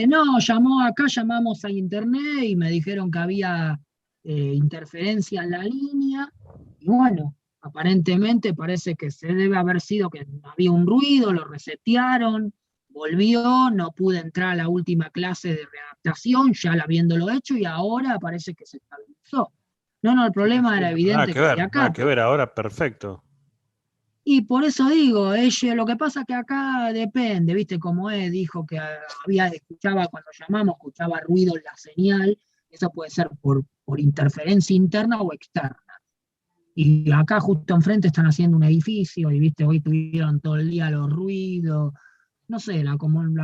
No, llamamos a internet y me dijeron que había interferencia en la línea, y bueno, aparentemente parece que se debe haber sido que había un ruido, lo resetearon, volvió, no pude entrar a la última clase de readaptación, ya habiéndolo hecho, y ahora parece que se estabilizó. No, el problema era evidente que había acá. Nada que ver, ahora perfecto. Y por eso digo, lo que pasa que acá depende, ¿viste? Como dijo que escuchaba cuando llamamos, escuchaba ruido en la señal. Eso puede ser por interferencia interna o externa. Y acá justo enfrente están haciendo un edificio, y viste, hoy tuvieron todo el día los ruidos. No sé, la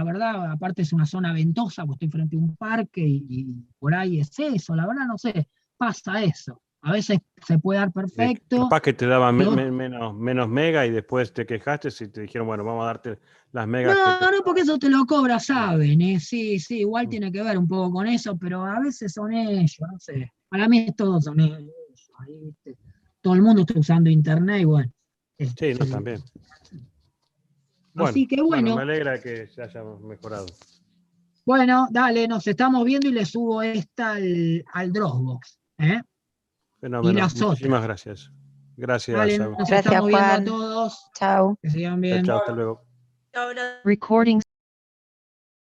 verdad, aparte es una zona ventosa, pues estoy frente a un parque y por ahí es eso, la verdad no sé, pasa eso. A veces se puede dar perfecto. Capaz que te daban menos mega y después te quejaste y te dijeron, bueno, vamos a darte las megas. No, porque eso te lo cobra, saben. Sí, igual tiene que ver un poco con eso, pero a veces son ellos, no sé. Para mí todos son ellos. Ahí, ¿viste? Todo el mundo está usando internet y bueno. Sí, no, también. Así que bueno. Me alegra que se haya mejorado. Bueno, dale, nos estamos viendo y le subo esta al Dropbox. Fenómeno. Muchísimas gracias. Gracias. Dale, nos estamos viendo a todos. Chao. Que sigan bien. Chao, hasta luego. Recording